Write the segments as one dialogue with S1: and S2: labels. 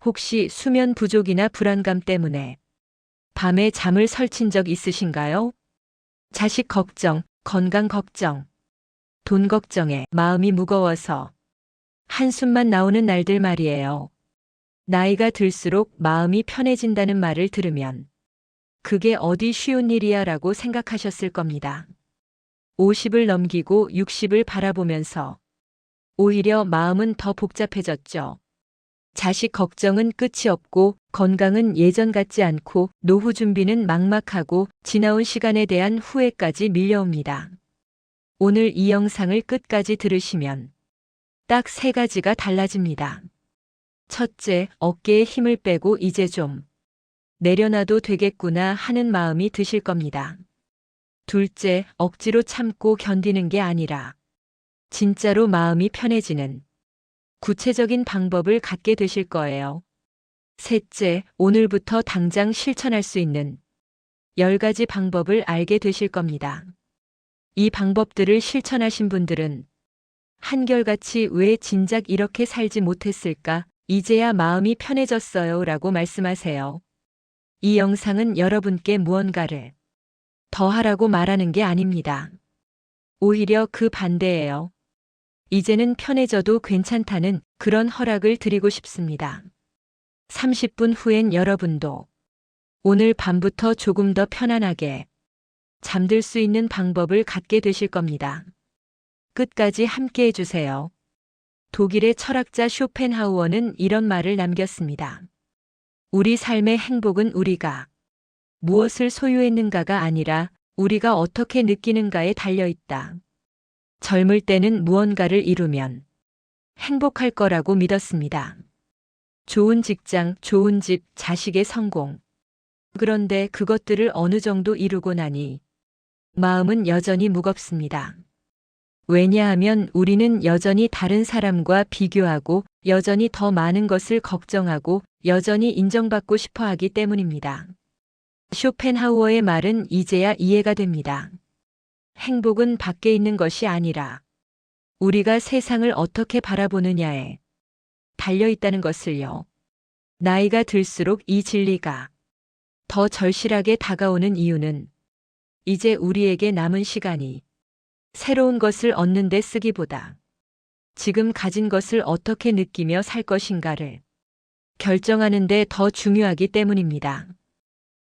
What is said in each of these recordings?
S1: 혹시 수면 부족이나 불안감 때문에 밤에 잠을 설친 적 있으신가요? 자식 걱정, 건강 걱정, 돈 걱정에 마음이 무거워서 한숨만 나오는 날들 말이에요. 나이가 들수록 마음이 편해진다는 말을 들으면 그게 어디 쉬운 일이야 라고 생각하셨을 겁니다. 50을 넘기고 60을 바라보면서 오히려 마음은 더 복잡해졌죠. 자식 걱정은 끝이 없고 건강은 예전 같지 않고 노후 준비는 막막하고 지나온 시간에 대한 후회까지 밀려옵니다. 오늘 이 영상을 끝까지 들으시면 딱 3가지가 달라집니다. 첫째, 어깨에 힘을 빼고 이제 좀 내려놔도 되겠구나 하는 마음이 드실 겁니다. 둘째, 억지로 참고 견디는 게 아니라 진짜로 마음이 편해지는 구체적인 방법을 갖게 되실 거예요. 셋째, 오늘부터 당장 실천할 수 있는 10가지 방법을 알게 되실 겁니다. 이 방법들을 실천하신 분들은 한결같이 왜 진작 이렇게 살지 못했을까? 이제야 마음이 편해졌어요 라고 말씀하세요. 이 영상은 여러분께 무언가를 더 하라고 말하는 게 아닙니다. 오히려 그 반대예요. 이제는 편해져도 괜찮다는 그런 허락을 드리고 싶습니다. 30분 후엔 여러분도 오늘 밤부터 조금 더 편안하게 잠들 수 있는 방법을 갖게 되실 겁니다. 끝까지 함께 해주세요. 독일의 철학자 쇼펜하우어는 이런 말을 남겼습니다. 우리 삶의 행복은 우리가 무엇을 소유했는가가 아니라 우리가 어떻게 느끼는가에 달려있다. 젊을 때는 무언가를 이루면 행복할 거라고 믿었습니다. 좋은 직장, 좋은 집, 자식의 성공. 그런데 그것들을 어느 정도 이루고 나니 마음은 여전히 무겁습니다. 왜냐하면 우리는 여전히 다른 사람과 비교하고 여전히 더 많은 것을 걱정하고 여전히 인정받고 싶어 하기 때문입니다. 쇼펜하우어의 말은 이제야 이해가 됩니다. 행복은 밖에 있는 것이 아니라 우리가 세상을 어떻게 바라보느냐에 달려있다는 것을요. 나이가 들수록 이 진리가 더 절실하게 다가오는 이유는 이제 우리에게 남은 시간이 새로운 것을 얻는 데 쓰기보다 지금 가진 것을 어떻게 느끼며 살 것인가를 결정하는 데 더 중요하기 때문입니다.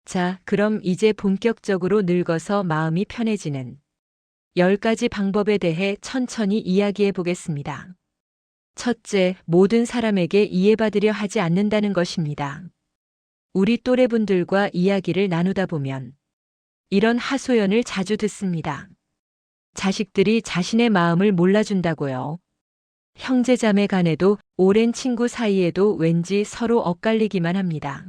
S1: 자, 그럼 이제 본격적으로 늙어서 마음이 편해지는 10가지 방법에 대해 천천히 이야기해 보겠습니다. 첫째, 모든 사람에게 이해받으려 하지 않는다는 것입니다. 우리 또래분들과 이야기를 나누다 보면 이런 하소연을 자주 듣습니다. 자식들이 자신의 마음을 몰라준다고요. 형제자매 간에도 오랜 친구 사이에도 왠지 서로 엇갈리기만 합니다.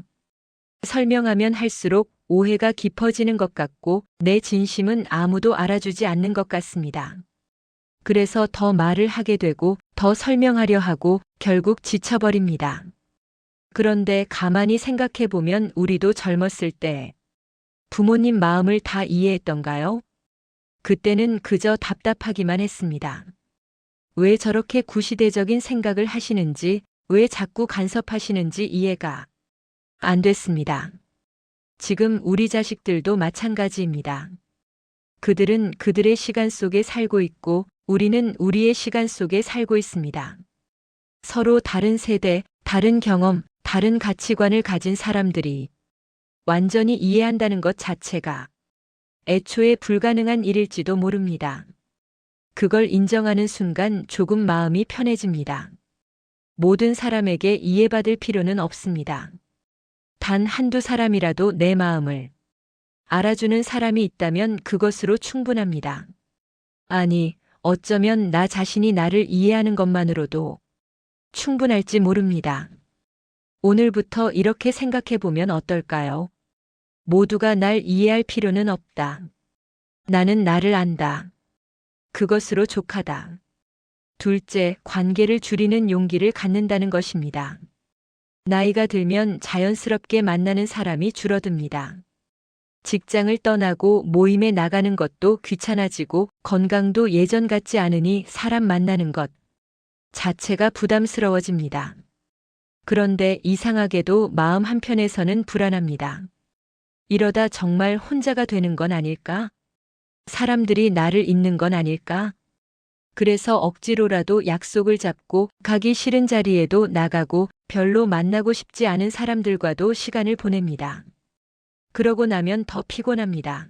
S1: 설명하면 할수록 오해가 깊어지는 것 같고 내 진심은 아무도 알아주지 않는 것 같습니다. 그래서 더 말을 하게 되고 더 설명하려 하고 결국 지쳐버립니다. 그런데 가만히 생각해 보면 우리도 젊었을 때 부모님 마음을 다 이해했던가요? 그때는 그저 답답하기만 했습니다. 왜 저렇게 구시대적인 생각을 하시는지, 왜 자꾸 간섭하시는지 이해가 안 됐습니다. 지금 우리 자식들도 마찬가지입니다. 그들은 그들의 시간 속에 살고 있고 우리는 우리의 시간 속에 살고 있습니다. 서로 다른 세대, 다른 경험, 다른 가치관을 가진 사람들이 완전히 이해한다는 것 자체가 애초에 불가능한 일일지도 모릅니다. 그걸 인정하는 순간 조금 마음이 편해집니다. 모든 사람에게 이해받을 필요는 없습니다. 단 한두 사람이라도 내 마음을 알아주는 사람이 있다면 그것으로 충분합니다. 아니, 어쩌면 나 자신이 나를 이해하는 것만으로도 충분할지 모릅니다. 오늘부터 이렇게 생각해 보면 어떨까요? 모두가 날 이해할 필요는 없다. 나는 나를 안다. 그것으로 족하다. 둘째, 관계를 줄이는 용기를 갖는다는 것입니다. 나이가 들면 자연스럽게 만나는 사람이 줄어듭니다. 직장을 떠나고 모임에 나가는 것도 귀찮아지고 건강도 예전 같지 않으니 사람 만나는 것 자체가 부담스러워집니다. 그런데 이상하게도 마음 한편에서는 불안합니다. 이러다 정말 혼자가 되는 건 아닐까? 사람들이 나를 잊는 건 아닐까? 그래서 억지로라도 약속을 잡고 가기 싫은 자리에도 나가고 별로 만나고 싶지 않은 사람들과도 시간을 보냅니다. 그러고 나면 더 피곤합니다.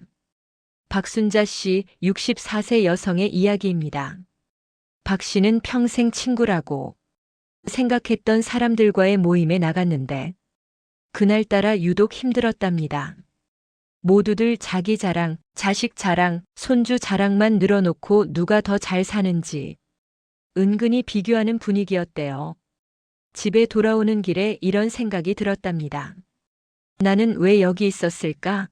S1: 박순자 씨 64세 여성의 이야기입니다. 박 씨는 평생 친구라고 생각했던 사람들과의 모임에 나갔는데 그날따라 유독 힘들었답니다. 모두들 자기 자랑, 자식 자랑, 손주 자랑만 늘어놓고 누가 더 잘 사는지 은근히 비교하는 분위기였대요. 집에 돌아오는 길에 이런 생각이 들었답니다. 나는 왜 여기 있었을까?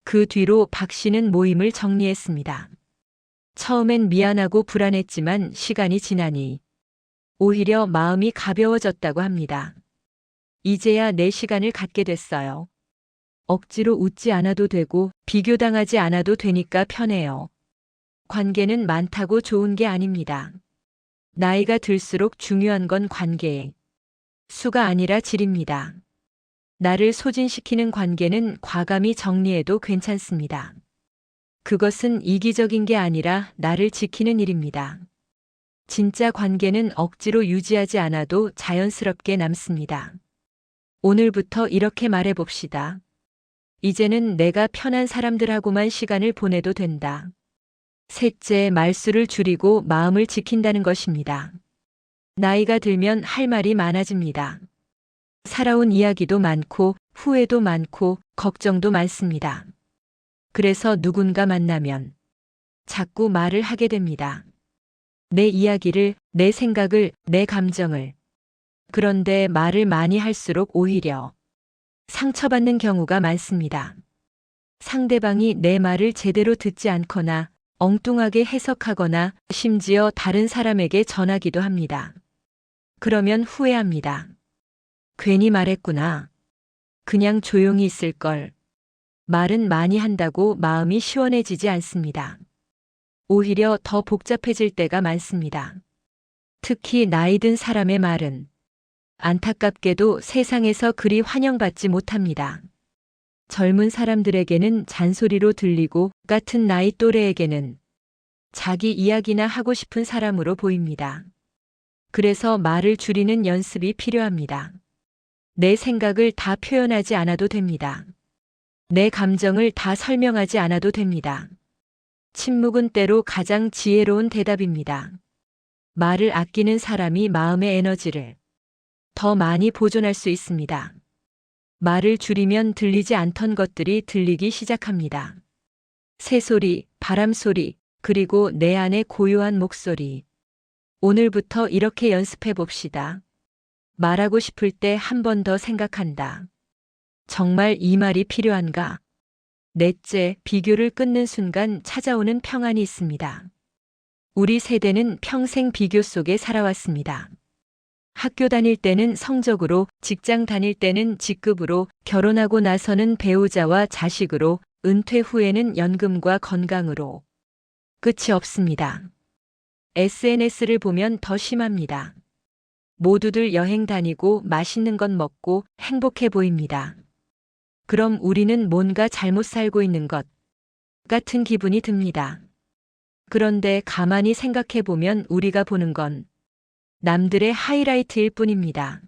S1: 그 뒤로 박 씨는 모임을 정리했습니다. 처음엔 미안하고 불안했지만 시간이 지나니 오히려 마음이 가벼워졌다고 합니다. 이제야 내 시간을 갖게 됐어요. 억지로 웃지 않아도 되고 비교당하지 않아도 되니까 편해요. 관계는 많다고 좋은 게 아닙니다. 나이가 들수록 중요한 건 관계의 수가 아니라 질입니다. 나를 소진시키는 관계는 과감히 정리해도 괜찮습니다. 그것은 이기적인 게 아니라 나를 지키는 일입니다. 진짜 관계는 억지로 유지하지 않아도 자연스럽게 남습니다. 오늘부터 이렇게 말해봅시다. 이제는 내가 편한 사람들하고만 시간을 보내도 된다. 셋째, 말수를 줄이고 마음을 지킨다는 것입니다. 나이가 들면 할 말이 많아집니다. 살아온 이야기도 많고 후회도 많고 걱정도 많습니다. 그래서 누군가 만나면 자꾸 말을 하게 됩니다. 내 이야기를, 내 생각을, 내 감정을. 그런데 말을 많이 할수록 오히려 상처받는 경우가 많습니다. 상대방이 내 말을 제대로 듣지 않거나 엉뚱하게 해석하거나 심지어 다른 사람에게 전하기도 합니다. 그러면 후회합니다. 괜히 말했구나. 그냥 조용히 있을 걸. 말은 많이 한다고 마음이 시원해지지 않습니다. 오히려 더 복잡해질 때가 많습니다. 특히 나이 든 사람의 말은 안타깝게도 세상에서 그리 환영받지 못합니다. 젊은 사람들에게는 잔소리로 들리고 같은 나이 또래에게는 자기 이야기나 하고 싶은 사람으로 보입니다. 그래서 말을 줄이는 연습이 필요합니다. 내 생각을 다 표현하지 않아도 됩니다. 내 감정을 다 설명하지 않아도 됩니다. 침묵은 때로 가장 지혜로운 대답입니다. 말을 아끼는 사람이 마음의 에너지를 더 많이 보존할 수 있습니다. 말을 줄이면 들리지 않던 것들이 들리기 시작합니다. 새소리, 바람소리, 그리고 내 안의 고요한 목소리. 오늘부터 이렇게 연습해 봅시다. 말하고 싶을 때 한 번 더 생각한다. 정말 이 말이 필요한가? 넷째, 비교를 끊는 순간 찾아오는 평안이 있습니다. 우리 세대는 평생 비교 속에 살아왔습니다. 학교 다닐 때는 성적으로, 직장 다닐 때는 직급으로, 결혼하고 나서는 배우자와 자식으로, 은퇴 후에는 연금과 건강으로. 끝이 없습니다. SNS를 보면 더 심합니다. 모두들 여행 다니고 맛있는 것 먹고 행복해 보입니다. 그럼 우리는 뭔가 잘못 살고 있는 것 같은 기분이 듭니다. 그런데 가만히 생각해 보면 우리가 보는 건 남들의 하이라이트일 뿐입니다.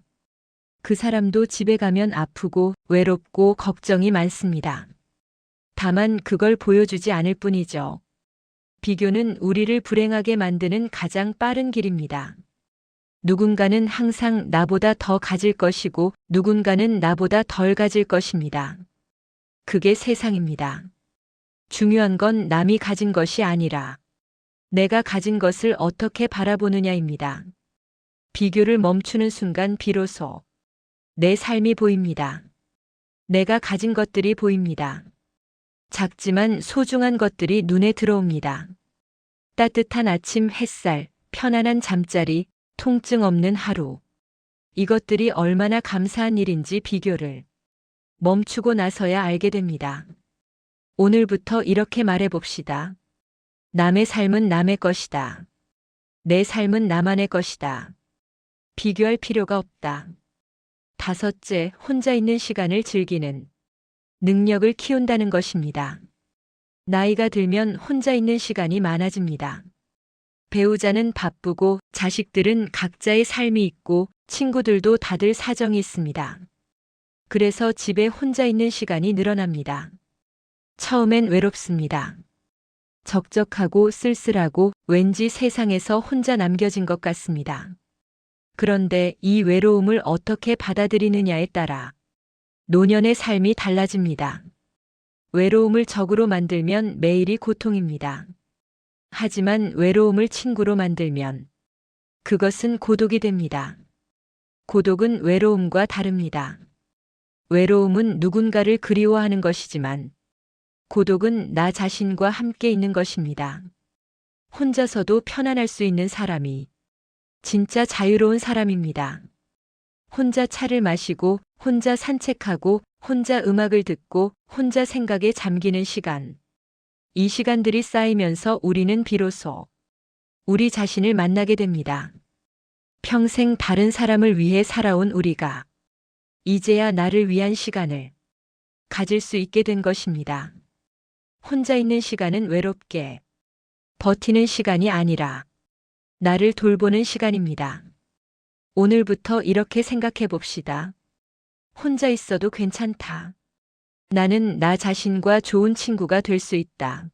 S1: 그 사람도 집에 가면 아프고 외롭고 걱정이 많습니다. 다만 그걸 보여주지 않을 뿐이죠. 비교는 우리를 불행하게 만드는 가장 빠른 길입니다. 누군가는 항상 나보다 더 가질 것이고 누군가는 나보다 덜 가질 것입니다. 그게 세상입니다. 중요한 건 남이 가진 것이 아니라 내가 가진 것을 어떻게 바라보느냐입니다. 비교를 멈추는 순간 비로소 내 삶이 보입니다. 내가 가진 것들이 보입니다. 작지만 소중한 것들이 눈에 들어옵니다. 따뜻한 아침 햇살, 편안한 잠자리, 통증 없는 하루. 이것들이 얼마나 감사한 일인지 비교를 멈추고 나서야 알게 됩니다. 오늘부터 이렇게 말해봅시다. 남의 삶은 남의 것이다. 내 삶은 나만의 것이다. 비교할 필요가 없다. 5째, 혼자 있는 시간을 즐기는 능력을 키운다는 것입니다. 나이가 들면 혼자 있는 시간이 많아집니다. 배우자는 바쁘고 자식들은 각자의 삶이 있고 친구들도 다들 사정이 있습니다. 그래서 집에 혼자 있는 시간이 늘어납니다. 처음엔 외롭습니다. 적적하고 쓸쓸하고 왠지 세상에서 혼자 남겨진 것 같습니다. 그런데 이 외로움을 어떻게 받아들이느냐에 따라 노년의 삶이 달라집니다. 외로움을 적으로 만들면 매일이 고통입니다. 하지만 외로움을 친구로 만들면 그것은 고독이 됩니다. 고독은 외로움과 다릅니다. 외로움은 누군가를 그리워하는 것이지만 고독은 나 자신과 함께 있는 것입니다. 혼자서도 편안할 수 있는 사람이 진짜 자유로운 사람입니다. 혼자 차를 마시고, 혼자 산책하고, 혼자 음악을 듣고, 혼자 생각에 잠기는 시간. 이 시간들이 쌓이면서 우리는 비로소 우리 자신을 만나게 됩니다. 평생 다른 사람을 위해 살아온 우리가 이제야 나를 위한 시간을 가질 수 있게 된 것입니다. 혼자 있는 시간은 외롭게 버티는 시간이 아니라 나를 돌보는 시간입니다. 오늘부터 이렇게 생각해 봅시다. 혼자 있어도 괜찮다. 나는 나 자신과 좋은 친구가 될 수 있다.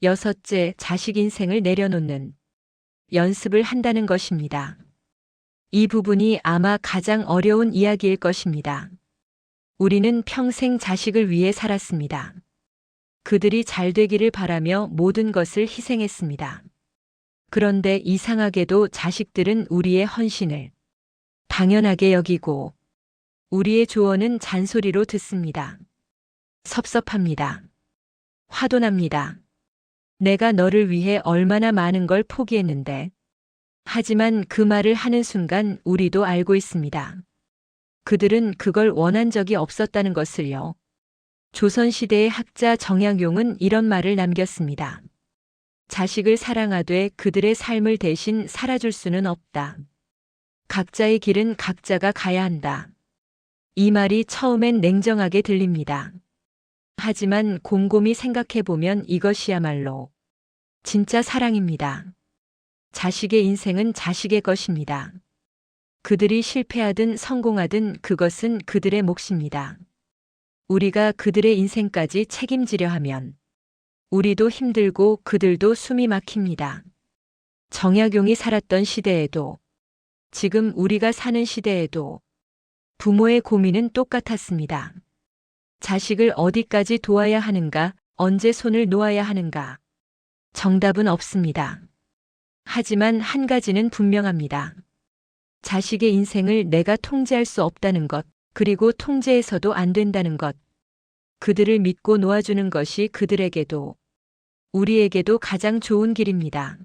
S1: 6째, 자식 인생을 내려놓는 연습을 한다는 것입니다. 이 부분이 아마 가장 어려운 이야기일 것입니다. 우리는 평생 자식을 위해 살았습니다. 그들이 잘 되기를 바라며 모든 것을 희생했습니다. 그런데 이상하게도 자식들은 우리의 헌신을 당연하게 여기고 우리의 조언은 잔소리로 듣습니다. 섭섭합니다. 화도 납니다. 내가 너를 위해 얼마나 많은 걸 포기했는데. 하지만 그 말을 하는 순간 우리도 알고 있습니다. 그들은 그걸 원한 적이 없었다는 것을요. 조선시대의 학자 정약용은 이런 말을 남겼습니다. 자식을 사랑하되 그들의 삶을 대신 살아줄 수는 없다. 각자의 길은 각자가 가야 한다. 이 말이 처음엔 냉정하게 들립니다. 하지만 곰곰이 생각해보면 이것이야말로 진짜 사랑입니다. 자식의 인생은 자식의 것입니다. 그들이 실패하든 성공하든 그것은 그들의 몫입니다. 우리가 그들의 인생까지 책임지려 하면 우리도 힘들고 그들도 숨이 막힙니다. 정약용이 살았던 시대에도 지금 우리가 사는 시대에도 부모의 고민은 똑같았습니다. 자식을 어디까지 도와야 하는가, 언제 손을 놓아야 하는가. 정답은 없습니다. 하지만 한 가지는 분명합니다. 자식의 인생을 내가 통제할 수 없다는 것, 그리고 통제해서도 안 된다는 것. 그들을 믿고 놓아주는 것이 그들에게도 우리에게도 가장 좋은 길입니다.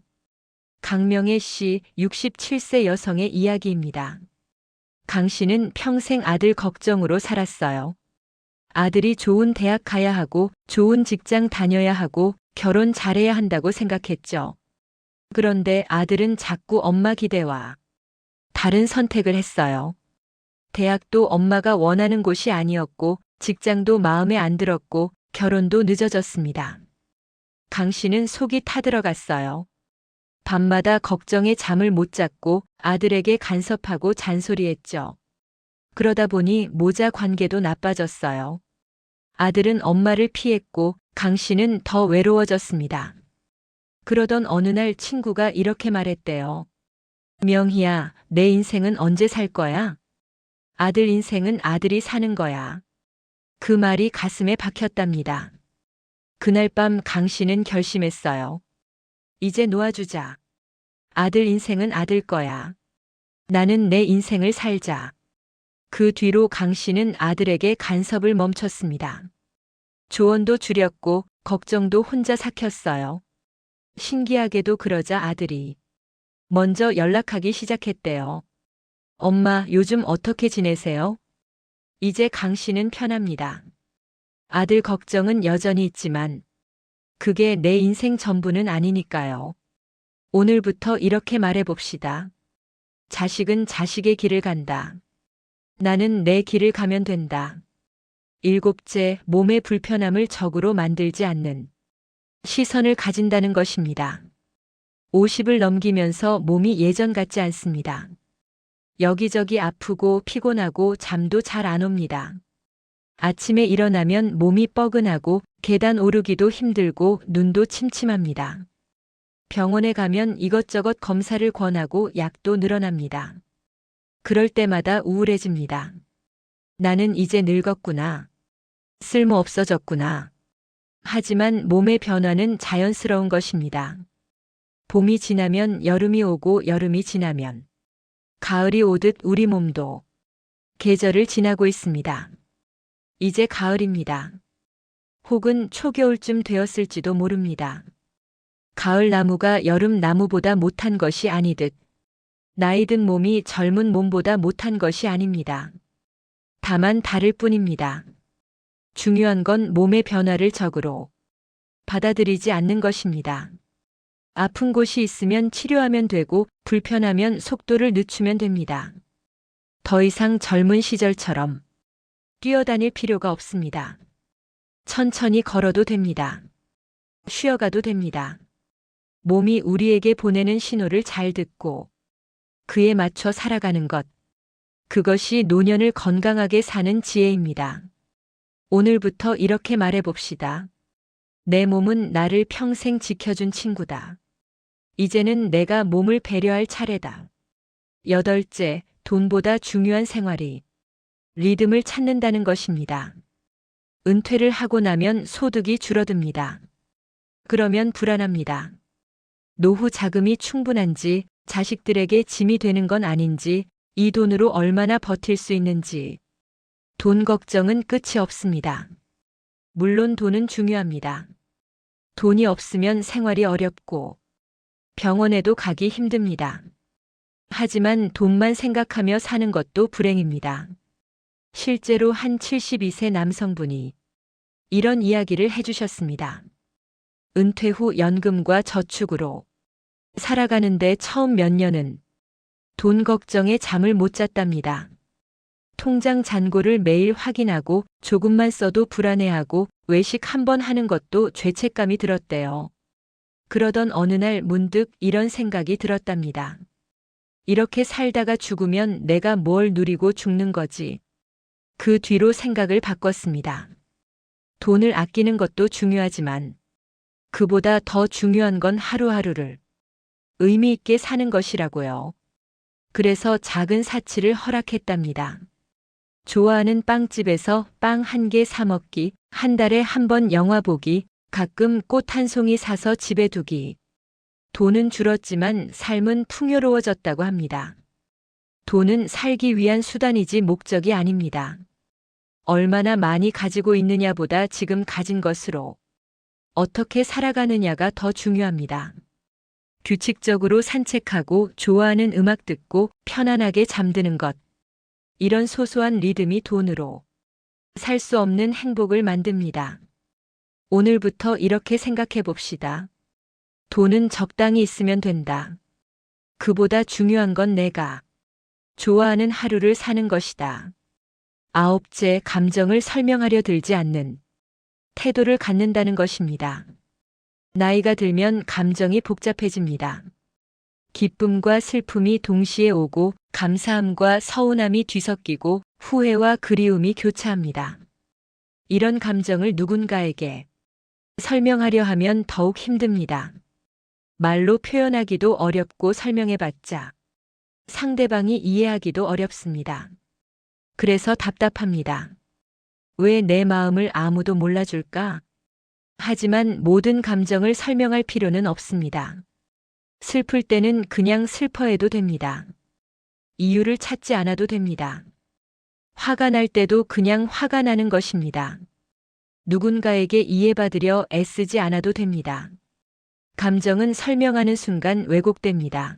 S1: 강명의 시 67세 여성의 이야기입니다. 강 씨는 평생 아들 걱정으로 살았어요. 아들이 좋은 대학 가야 하고 좋은 직장 다녀야 하고 결혼 잘해야 한다고 생각했죠. 그런데 아들은 자꾸 엄마 기대와 다른 선택을 했어요. 대학도 엄마가 원하는 곳이 아니었고 직장도 마음에 안 들었고 결혼도 늦어졌습니다. 강 씨는 속이 타들어갔어요. 밤마다 걱정에 잠을 못 잤고 아들에게 간섭하고 잔소리했죠. 그러다 보니 모자 관계도 나빠졌어요. 아들은 엄마를 피했고 강 씨는 더 외로워졌습니다. 그러던 어느 날 친구가 이렇게 말했대요. 명희야, 내 인생은 언제 살 거야? 아들 인생은 아들이 사는 거야. 그 말이 가슴에 박혔답니다. 그날 밤 강 씨는 결심했어요. 이제 놓아주자. 아들 인생은 아들 거야. 나는 내 인생을 살자. 그 뒤로 강 씨는 아들에게 간섭을 멈췄습니다. 조언도 줄였고 걱정도 혼자 삭혔어요. 신기하게도 그러자 아들이 먼저 연락하기 시작했대요. 엄마, 요즘 어떻게 지내세요? 이제 강 씨는 편합니다. 아들 걱정은 여전히 있지만 그게 내 인생 전부는 아니니까요. 오늘부터 이렇게 말해봅시다. 자식은 자식의 길을 간다. 나는 내 길을 가면 된다. 일곱째, 몸의 불편함을 적으로 만들지 않는 시선을 가진다는 것입니다. 50을 넘기면서 몸이 예전 같지 않습니다. 여기저기 아프고 피곤하고 잠도 잘 안 옵니다. 아침에 일어나면 몸이 뻐근하고 계단 오르기도 힘들고 눈도 침침합니다. 병원에 가면 이것저것 검사를 권하고 약도 늘어납니다. 그럴 때마다 우울해집니다. 나는 이제 늙었구나. 쓸모 없어졌구나. 하지만 몸의 변화는 자연스러운 것입니다. 봄이 지나면 여름이 오고 여름이 지나면 가을이 오듯 우리 몸도 계절을 지나고 있습니다. 이제 가을입니다. 혹은 초겨울쯤 되었을지도 모릅니다. 가을 나무가 여름 나무보다 못한 것이 아니듯 나이 든 몸이 젊은 몸보다 못한 것이 아닙니다. 다만 다를 뿐입니다. 중요한 건 몸의 변화를 적으로 받아들이지 않는 것입니다. 아픈 곳이 있으면 치료하면 되고 불편하면 속도를 늦추면 됩니다. 더 이상 젊은 시절처럼 뛰어다닐 필요가 없습니다. 천천히 걸어도 됩니다. 쉬어가도 됩니다. 몸이 우리에게 보내는 신호를 잘 듣고 그에 맞춰 살아가는 것. 그것이 노년을 건강하게 사는 지혜입니다. 오늘부터 이렇게 말해봅시다. 내 몸은 나를 평생 지켜준 친구다. 이제는 내가 몸을 배려할 차례다. 여덟째, 돈보다 중요한 생활이 리듬을 찾는다는 것입니다. 은퇴를 하고 나면 소득이 줄어듭니다. 그러면 불안합니다. 노후 자금이 충분한지, 자식들에게 짐이 되는 건 아닌지, 이 돈으로 얼마나 버틸 수 있는지. 돈 걱정은 끝이 없습니다. 물론 돈은 중요합니다. 돈이 없으면 생활이 어렵고 병원에도 가기 힘듭니다. 하지만 돈만 생각하며 사는 것도 불행입니다. 실제로 한 72세 남성분이 이런 이야기를 해주셨습니다. 은퇴 후 연금과 저축으로 살아가는데 처음 몇 년은 돈 걱정에 잠을 못 잤답니다. 통장 잔고를 매일 확인하고 조금만 써도 불안해하고 외식 한 번 하는 것도 죄책감이 들었대요. 그러던 어느 날 문득 이런 생각이 들었답니다. 이렇게 살다가 죽으면 내가 뭘 누리고 죽는 거지. 그 뒤로 생각을 바꿨습니다. 돈을 아끼는 것도 중요하지만 그보다 더 중요한 건 하루하루를 의미 있게 사는 것이라고요. 그래서 작은 사치를 허락했답니다. 좋아하는 빵집에서 빵 한 개 사 먹기, 한 달에 한 번 영화 보기, 가끔 꽃 한 송이 사서 집에 두기. 돈은 줄었지만 삶은 풍요로워졌다고 합니다. 돈은 살기 위한 수단이지 목적이 아닙니다. 얼마나 많이 가지고 있느냐보다 지금 가진 것으로 어떻게 살아가느냐가 더 중요합니다. 규칙적으로 산책하고 좋아하는 음악 듣고 편안하게 잠드는 것. 이런 소소한 리듬이 돈으로 살 수 없는 행복을 만듭니다. 오늘부터 이렇게 생각해 봅시다. 돈은 적당히 있으면 된다. 그보다 중요한 건 내가 좋아하는 하루를 사는 것이다. 아홉째, 감정을 설명하려 들지 않는 태도를 갖는다는 것입니다. 나이가 들면 감정이 복잡해집니다. 기쁨과 슬픔이 동시에 오고 감사함과 서운함이 뒤섞이고 후회와 그리움이 교차합니다. 이런 감정을 누군가에게 설명하려 하면 더욱 힘듭니다. 말로 표현하기도 어렵고 설명해봤자 상대방이 이해하기도 어렵습니다. 그래서 답답합니다. 왜 내 마음을 아무도 몰라줄까? 하지만 모든 감정을 설명할 필요는 없습니다. 슬플 때는 그냥 슬퍼해도 됩니다. 이유를 찾지 않아도 됩니다. 화가 날 때도 그냥 화가 나는 것입니다. 누군가에게 이해받으려 애쓰지 않아도 됩니다. 감정은 설명하는 순간 왜곡됩니다.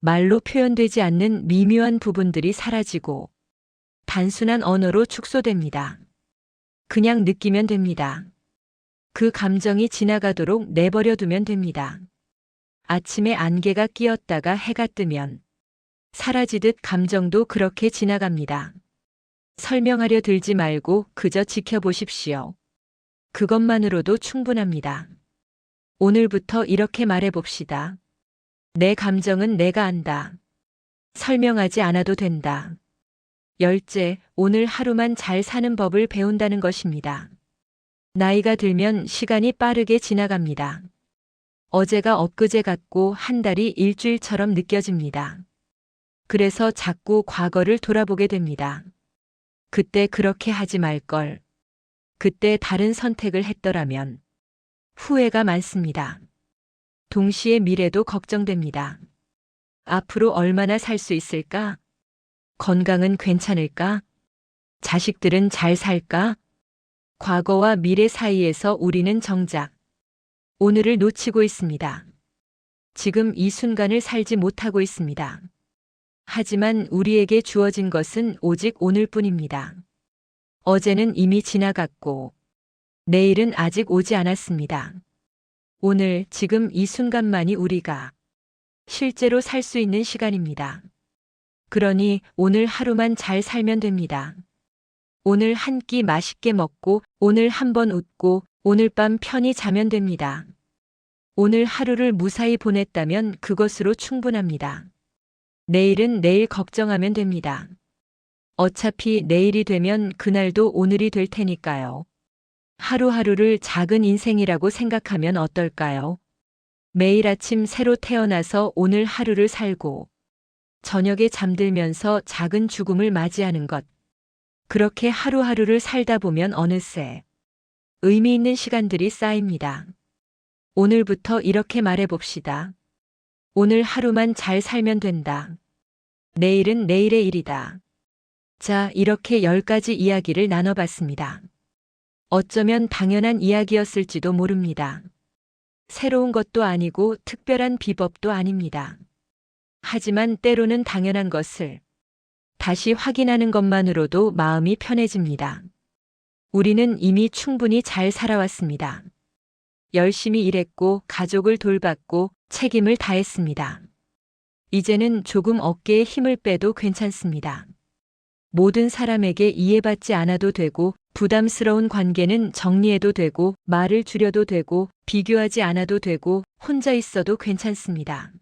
S1: 말로 표현되지 않는 미묘한 부분들이 사라지고 단순한 언어로 축소됩니다. 그냥 느끼면 됩니다. 그 감정이 지나가도록 내버려 두면 됩니다. 아침에 안개가 끼었다가 해가 뜨면 사라지듯 감정도 그렇게 지나갑니다. 설명하려 들지 말고 그저 지켜보십시오. 그것만으로도 충분합니다. 오늘부터 이렇게 말해봅시다. 내 감정은 내가 안다. 설명하지 않아도 된다. 열째, 오늘 하루만 잘 사는 법을 배운다는 것입니다. 나이가 들면 시간이 빠르게 지나갑니다. 어제가 엊그제 같고 한 달이 일주일처럼 느껴집니다. 그래서 자꾸 과거를 돌아보게 됩니다. 그때 그렇게 하지 말걸. 그때 다른 선택을 했더라면. 후회가 많습니다. 동시에 미래도 걱정됩니다. 앞으로 얼마나 살 수 있을까? 건강은 괜찮을까? 자식들은 잘 살까? 과거와 미래 사이에서 우리는 정작 오늘을 놓치고 있습니다. 지금 이 순간을 살지 못하고 있습니다. 하지만 우리에게 주어진 것은 오직 오늘뿐입니다. 어제는 이미 지나갔고 내일은 아직 오지 않았습니다. 오늘, 지금 이 순간만이 우리가 실제로 살 수 있는 시간입니다. 그러니 오늘 하루만 잘 살면 됩니다. 오늘 한 끼 맛있게 먹고, 오늘 한번 웃고, 오늘 밤 편히 자면 됩니다. 오늘 하루를 무사히 보냈다면 그것으로 충분합니다. 내일은 내일 걱정하면 됩니다. 어차피 내일이 되면 그날도 오늘이 될 테니까요. 하루하루를 작은 인생이라고 생각하면 어떨까요? 매일 아침 새로 태어나서 오늘 하루를 살고 저녁에 잠들면서 작은 죽음을 맞이하는 것. 그렇게 하루하루를 살다 보면 어느새 의미 있는 시간들이 쌓입니다. 오늘부터 이렇게 말해봅시다. 오늘 하루만 잘 살면 된다. 내일은 내일의 일이다. 자, 이렇게 10가지 이야기를 나눠봤습니다. 어쩌면 당연한 이야기였을지도 모릅니다. 새로운 것도 아니고 특별한 비법도 아닙니다. 하지만 때로는 당연한 것을 다시 확인하는 것만으로도 마음이 편해집니다. 우리는 이미 충분히 잘 살아왔습니다. 열심히 일했고 가족을 돌봤고 책임을 다했습니다. 이제는 조금 어깨에 힘을 빼도 괜찮습니다. 모든 사람에게 이해받지 않아도 되고 부담스러운 관계는 정리해도 되고 말을 줄여도 되고 비교하지 않아도 되고 혼자 있어도 괜찮습니다.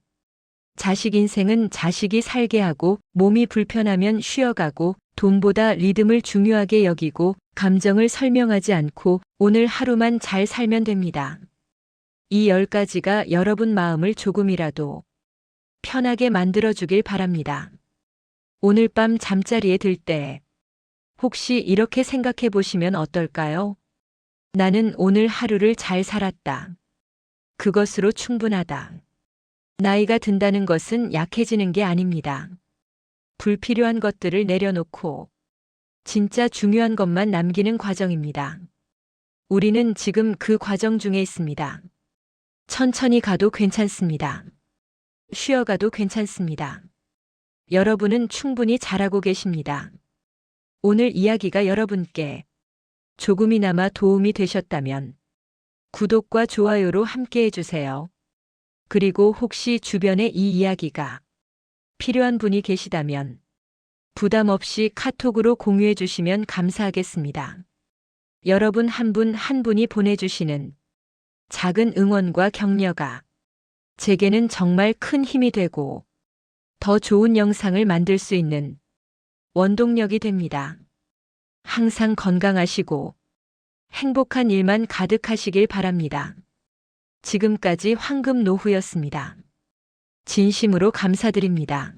S1: 자식 인생은 자식이 살게 하고 몸이 불편하면 쉬어가고 돈보다 리듬을 중요하게 여기고 감정을 설명하지 않고 오늘 하루만 잘 살면 됩니다. 이 10가지가 여러분 마음을 조금이라도 편하게 만들어주길 바랍니다. 오늘 밤 잠자리에 들 때 혹시 이렇게 생각해 보시면 어떨까요? 나는 오늘 하루를 잘 살았다. 그것으로 충분하다. 나이가 든다는 것은 약해지는 게 아닙니다. 불필요한 것들을 내려놓고 진짜 중요한 것만 남기는 과정입니다. 우리는 지금 그 과정 중에 있습니다. 천천히 가도 괜찮습니다. 쉬어가도 괜찮습니다. 여러분은 충분히 잘하고 계십니다. 오늘 이야기가 여러분께 조금이나마 도움이 되셨다면 구독과 좋아요로 함께 해주세요. 그리고 혹시 주변에 이 이야기가 필요한 분이 계시다면 부담 없이 카톡으로 공유해 주시면 감사하겠습니다. 여러분 한 분 한 분이 보내주시는 작은 응원과 격려가 제게는 정말 큰 힘이 되고 더 좋은 영상을 만들 수 있는 원동력이 됩니다. 항상 건강하시고 행복한 일만 가득하시길 바랍니다. 지금까지 황금 노후였습니다. 진심으로 감사드립니다.